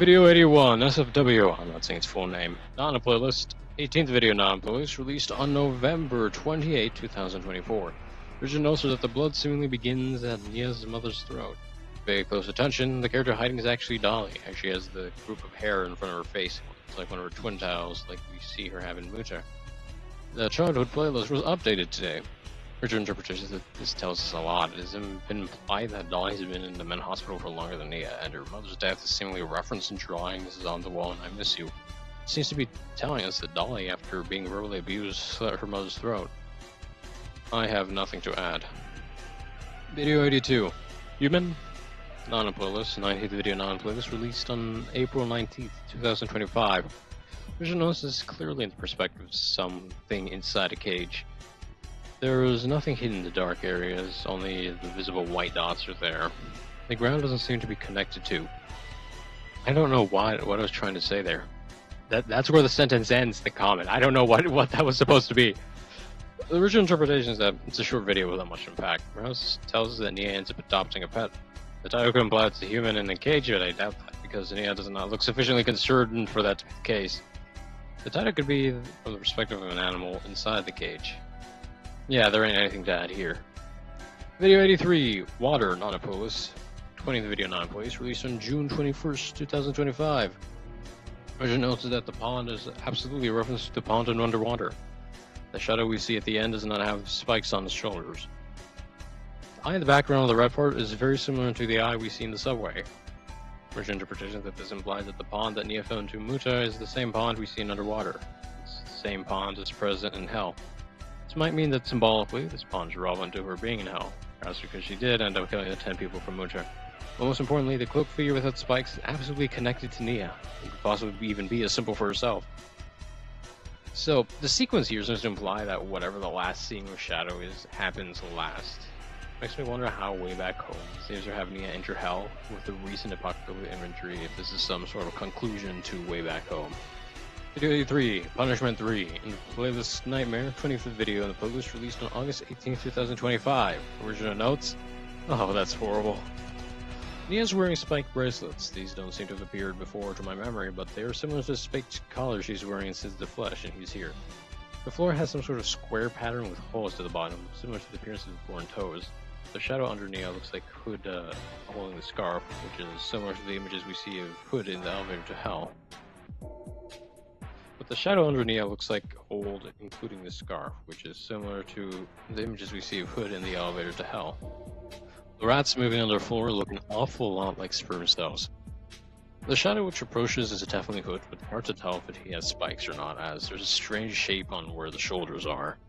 Video 81, SFW, I'm not saying its full name, not on a playlist. 18th video not on playlist, released on November 28, 2024. Original notes are that the blood seemingly begins at Nia's mother's throat. Pay close attention, the character hiding is actually Dolly, as she has the group of hair in front of her face. It's like one of her twin towels, like we see her have in Muta. The childhood playlist was updated today. Original interpretations that this tells us a lot. It has been implied that Dolly has been in the men's hospital for longer than Nia, and her mother's death is seemingly referenced in drawings on the wall and I miss you. It seems to be telling us that Dolly, after being verbally abused, slit her mother's throat. I have nothing to add. Video 82. Human? Non-playlist. 19th video non-playlist, released on April 19th, 2025. Original notice is clearly in the perspective of something inside a cage. There is nothing hidden in the dark areas, only the visible white dots are there. The ground doesn't seem to be connected to. I don't know what I was trying to say there. That's where the sentence ends, the comment. I don't know what that was supposed to be. The original interpretation is that it's a short video without much impact. Rouse tells us that Nia ends up adopting a pet. The title could imply it's a human in a cage, but I doubt that, because Nia does not look sufficiently concerned for that to be the case. The title could be from the perspective of an animal inside the cage. Yeah, there ain't anything to add here. Video 83, Water, not a playlist. 20th video non-playlist, released on June 21st, 2025. Original notes that the pond is absolutely a reference to the pond and underwater. The shadow we see at the end does not have spikes on its shoulders. The eye in the background of the red part is very similar to the eye we see in the subway. Original interpretation that this implies that the pond that Nia fell into Muta is the same pond we see in underwater. It's the same pond that's present in Hell. This might mean that symbolically, this pond is relevant to her being in Hell, perhaps because she did end up killing the 10 people from Muta. But most importantly, the cloaked figure without spikes is absolutely connected to Nia. It could possibly even be as simple for herself. So, the sequence here seems to imply that whatever the last scene with Shadow is, happens last. Makes me wonder how way back home seems to have Nia enter Hell with the recent apocalyptic imagery, if this is some sort of conclusion to way back home. Video 83, Punishment 3, in the playlist Nightmare, 25th video in the playlist, released on August 18, 2025. Original notes? Oh, that's horrible. Nia's wearing spiked bracelets. These don't seem to have appeared before to my memory, but they are similar to the spiked collar she's wearing in Sins of the Flesh, and he's here. The floor has some sort of square pattern with holes to the bottom, similar to the appearance of the foreign toes. The shadow under Nia looks like Hood holding the scarf, which is similar to the images we see of Hood in the elevator to Hell. But the shadow under Nia looks like old, including the scarf, which is similar to the images we see of Hood in the elevator to Hell. The rats moving on the floor look an awful lot like sperm cells. The shadow which approaches is definitely Hood, but hard to tell if he has spikes or not, as there's a strange shape on where the shoulders are.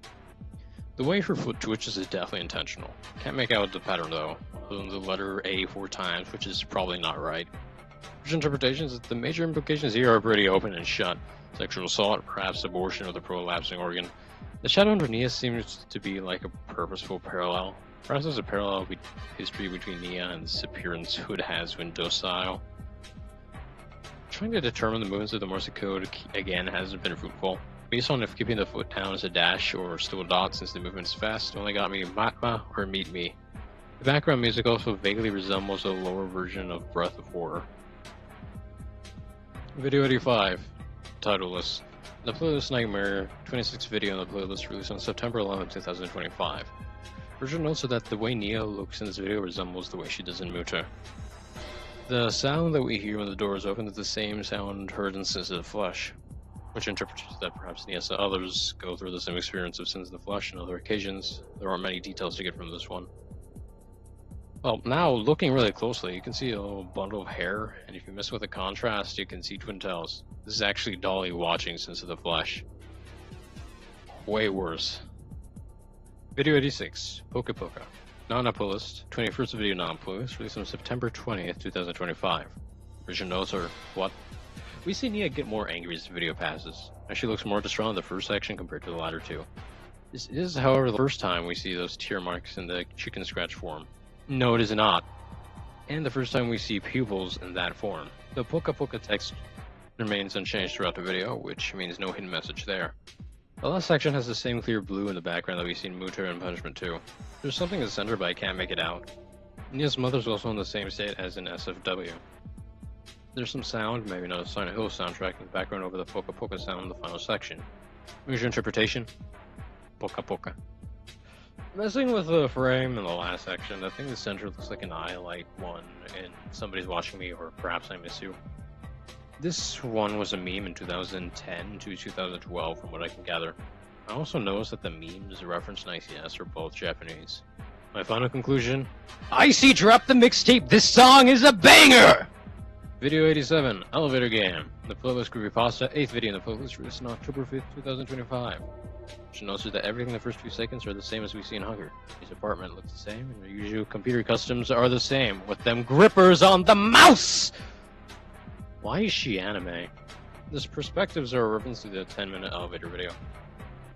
The way her foot twitches is definitely intentional. Can't make out the pattern though, other than the letter A 4 times, which is probably not right. Which interpretations, the major implications here are pretty open and shut. Sexual assault, perhaps abortion of the prolapsing organ. The shadow under Nia seems to be like a purposeful parallel. Perhaps there's a parallel history between Nia and the appearance Hood has when docile. Trying to determine the movements of the Morse code again hasn't been fruitful. Based on if keeping the foot down is a dash or still a dot since the movement is fast, only got me Matma or Meet Me. The background music also vaguely resembles a lower version of Breath of Horror. Video 85, titleless. The playlist Nightmare, 26th video in the playlist, released on September 11, 2025. Original notes are that the way Nia looks in this video resembles the way she does in Muta. The sound that we hear when the door is open is the same sound heard in Sins of the Flesh, which interprets that perhaps Nia and others go through the same experience of Sins of the Flesh on other occasions. There aren't many details to get from this one. Well, now, looking really closely, you can see a little bundle of hair, and if you mess with the contrast, you can see twin tails. This is actually Dolly watching Sins of the Flesh. Way worse. Video 86, Poka Poka. Non-playlist, 21st video non-playlist, released on September 20th, 2025. Original notes are, what? We see Nia get more angry as the video passes, and she looks more distraught in the first section compared to the latter two. This is, however, the first time we see those tear marks in the chicken scratch form. No, it is not. And the first time we see pupils in that form. The Poka Poka text remains unchanged throughout the video, which means no hidden message there. The last section has the same clear blue in the background that we see in Muta and Punishment 2. There's something in the center, but I can't make it out. Nia's mother is also in the same state as in SFW. There's some sound, maybe not a Silent Hill soundtrack in the background over the Poka Poka sound in the final section. Here's your interpretation. Poka Poka. Messing with the frame in the last section, I think the center looks like an eye, like one in Somebody's Watching Me or Perhaps I Miss You. This one was a meme in 2010 to 2012 from what I can gather. I also noticed that the memes referenced in ICS are both Japanese. My final conclusion: IC dropped the mixtape, this song is a banger! Video 87, Elevator Game. The playlist creepypasta, 8th video in the playlist, released on October 5th, 2025. Should notice that everything in the first few seconds are the same as we see in Hunger. His apartment looks the same, and the usual computer customs are the same, with them grippers on the mouse! Why is she anime? This perspectives are a reference to the 10-minute elevator video.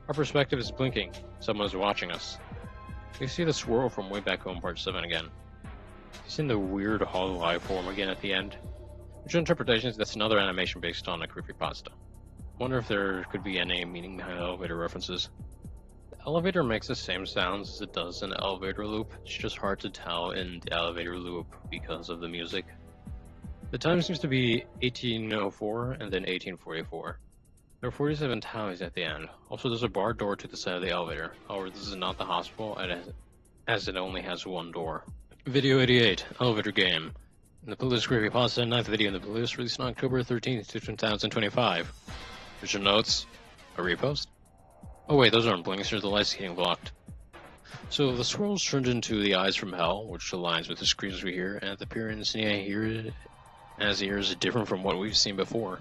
Our perspective is blinking. Someone is watching us. You see the swirl from Way Back Home Part 7 again. You see the weird hollow eye form again at the end. Which interpretation is that's another animation based on a creepypasta. Wonder if there could be any meaning behind elevator references. The elevator makes the same sounds as it does in the elevator loop. It's just hard to tell in the elevator loop because of the music. The time seems to be 1804 and then 1844. There are 47 tallies at the end. Also, there's a barred door to the side of the elevator. However, this is not the hospital as it only has one door. Video 88, Elevator Game. In the playlist creepypasta, 9th video in the playlist, released on October 13th, 2025. Here's your notes. A repost. Oh wait, those aren't blinks, the lights getting blocked. So the swirls turned into the eyes from hell, which aligns with the screams we hear, and the appearance here is different from what we've seen before.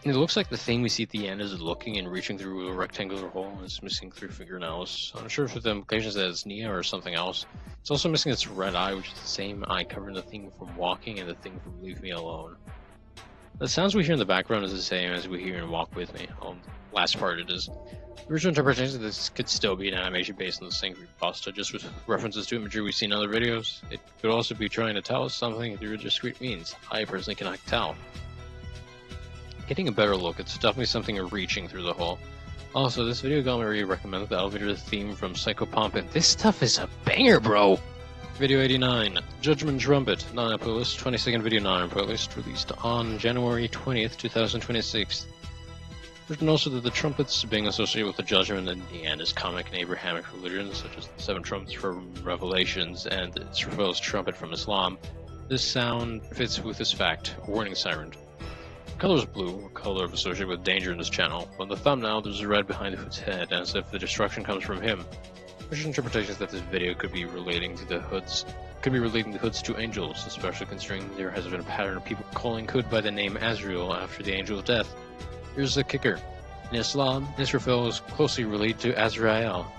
It looks like the thing we see at the end is looking and reaching through a rectangular hole and it's missing 3 fingernails. I'm not sure if the implications that it's Nia or something else. It's also missing its red eye, which is the same eye covering the thing from walking and the thing from Leave Me Alone. The sounds we hear in the background is the same as we hear in Walk With Me. Last part it is. The original interpretation is that this could still be an animation based on the same creepypasta, just with references to imagery we've seen in other videos. It could also be trying to tell us something through discrete means. I personally cannot tell. Getting a better look, it's definitely something reaching through the hole. Also, this video got me recommended the elevator theme from Psycho Pompin. This stuff is a banger, bro! Video 89, Judgment Trumpet, not on playlist, 22nd video not on playlist, released on January 20th, 2026. There's also that the trumpets being associated with the judgment in the end is comic in Abrahamic religions, such as the 7 trumpets from Revelations and Israel's trumpet from Islam. This sound fits with this fact, a warning siren. The color is blue, a color associated with danger in this channel. On the thumbnail, there's a red behind the hood's head, as if the destruction comes from him. There's interpretations that this video could be relating the hoods to angels, especially considering there has been a pattern of people calling Hood by the name Azrael after the angel's death. Here's the kicker. In Islam, Israfil is closely related to Azrael.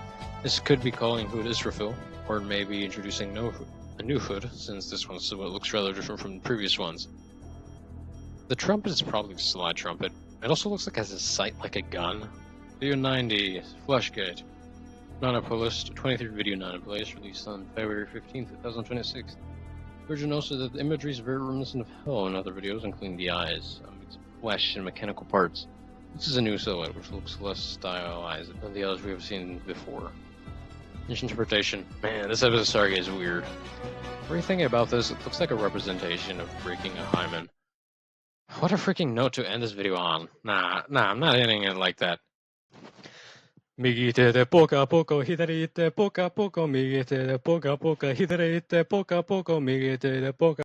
This could be calling Hood Israfil, or maybe introducing a new Hood, since this one looks rather different from the previous ones. The trumpet is probably a slide trumpet. It also looks like it has a sight like a gun. Video 90, Fleshgate. Non-playlist, 23rd video non-playlist, released on February 15th, 2026. Virgin also that the imagery is very reminiscent of hell in other videos, including the eyes, mix of flesh and mechanical parts. This is a new silhouette, which looks less stylized than the others we have seen before. This interpretation. Man, this episode of Stargate is weird. Everything about this, it looks like a representation of breaking a hymen. What a freaking note to end this video on. Nah, I'm not ending it like that. 右手でポカポカ左手ポカポカ右手でポカポカ左手ポカポカ右手でポカ